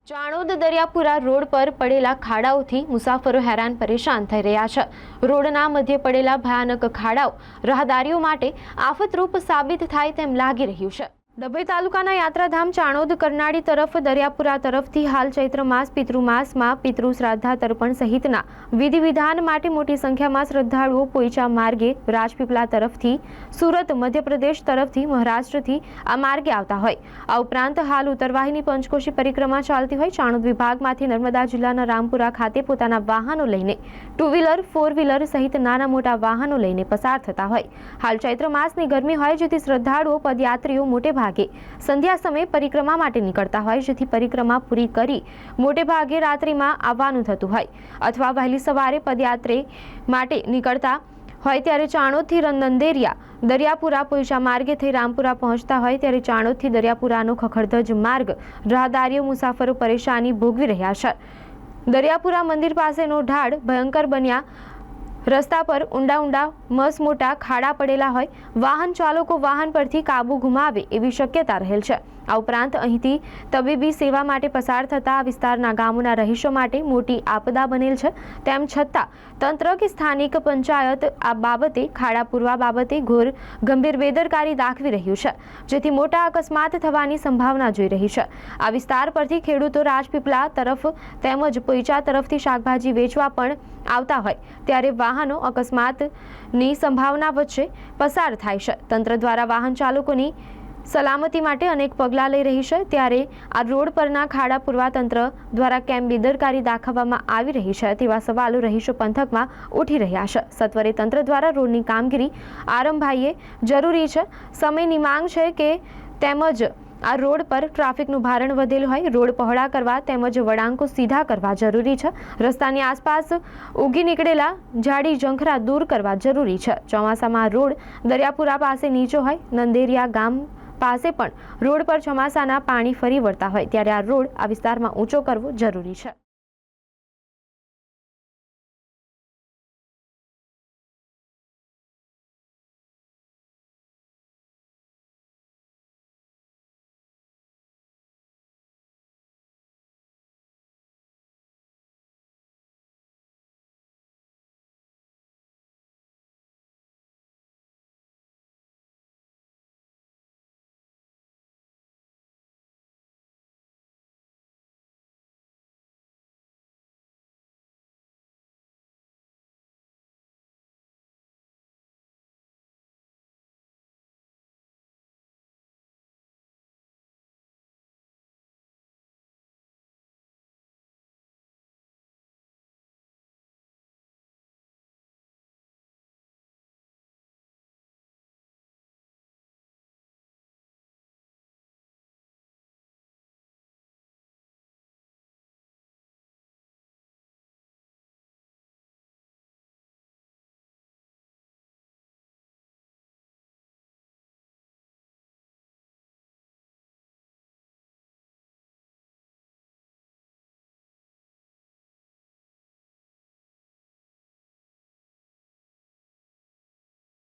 Chanod Dariyapura road પર પડેલા ખાડાઓથી મુસાફરો હેરાન પરેશાન થઈ રહ્યા છે। રોડના મધ્યે પડેલા ભયાનક ખાડાઓ રાહદારીઓ માટે આફતરૂપ સાબિત થાય તેમ લાગી રહ્યું છે। ડભોઈ તાલુકાના યાત્રાધામ ચાણોદ કરનાળી તરફ દરિયાપુરા તરફથી હાલ ચૈત્ર માસ પિતૃમાસમાં પિતૃ શ્રાદ્ધા તર્પણ સહિતના વિધિ વિધાન માટે મોટી સંખ્યામાં શ્રદ્ધાળુઓ પોઈચા માર્ગે રાજપીપળા તરફથી સુરત મધ્યપ્રદેશ તરફથી મહારાષ્ટ્રથી આ માર્ગે આવતા હોય। આ ઉપરાંત હાલ ઉત્તરવાહિની પંચકોશી પરિક્રમા ચાલતી હોય। ચાણોદ વિભાગમાંથી નર્મદા જિલ્લાના રામપુરા ખાતે પોતાના વાહનો લઈને ટુ વ્હીલર ફોર વ્હીલર સહિત નાના મોટા વાહનો લઈને પસાર થતા હોય। હાલ ચૈત્ર માસની ગરમી હોય જેથી શ્રદ્ધાળુઓ પદયાત્રીઓ મોટે ભાગે સંધ્યા સમયે પરિક્રમા માટે નીકળતા હોય, જેથી પરિક્રમા પૂરી કરી મોટે ભાગે રાત્રિમાં આવવાનું થતું હોય અથવા વહેલી સવારે પદયાત્રા માટે નીકળતા હોય ત્યારે ચાણોદથી નંદેરિયા દરિયાપુરા પોઈચા માર્ગે થઈ રામપુરા પહોંચતા હોય ત્યારે ચાણોદથી દરિયાપુરાનો ખખડધજ માર્ગ રાહદારીઓ મુસાફરો પરેશાની ભોગવી રહ્યા છે। દરિયાપુરા મંદિર પાસેનો ઢાળ ભયંકર બન્યા રસ્તા પર ઊંડા મસ મોટા ખાડા પડેલા હોય, વાહન ચાલકો વાહન પરથી કાબુ ગુમાવે એવી શક્યતા રહેલ છે। આ ઉપરાંત અહીંથી તબીબી સેવા માટે પસાર થતા આ વિસ્તારના ગામોના રહીશો માટે મોટી આપદા બનેલ છે। તેમ છતાં તંત્ર કે સ્થાનિક પંચાયત આ બાબતે ખાડા પૂરવા બાબતે ઘોર ગંભીર બેદરકારી દાખવી રહ્યું છે, જેથી મોટા અકસ્માત થવાની સંભાવના જોઈ રહી છે। આ વિસ્તાર પરથી ખેડૂતો રાજપીપળા તરફ તેમજ પોઈચા તરફથી શાકભાજી વેચવા પણ આવતા હોય ત્યારે વાહનો અકસ્માતની સંભાવના વચ્ચે પસાર થાય છે। તંત્ર દ્વારા વાહન ચાલકોની સલામતી માટે અનેક પગલાં લઈ રહી છે, ત્યારે આ રોડ પરના ખાડા પૂરવા તંત્ર દ્વારા કેમ બેદરકારી દાખવવામાં આવી રહી છે તેવા સવાલો રહીશો પંથકમાં ઉઠી રહ્યા છે। સત્વરે તંત્ર દ્વારા રોડની કામગીરી આરંભાઈએ જરૂરી છે। સમયની માંગ છે કે તેમજ આ રોડ પર ટ્રાફિકનું ભારણ વધેલું હોય, રોડ પહોળા કરવા તેમજ વળાંકો સીધા કરવા જરૂરી છે। રસ્તાની આસપાસ ઉગી નીકળેલા ઝાડી ઝંખરા દૂર કરવા જરૂરી છે। ચોમાસામાં રોડ દરિયાપુરા પાસે નીચો હોય, નંદેરિયા ગામ પાસે પણ રોડ પર ચોમાસાના પાણી ફરી વળતા હોય ત્યારે આ રોડ આ વિસ્તારમાં ઊંચો કરવો જરૂરી છે।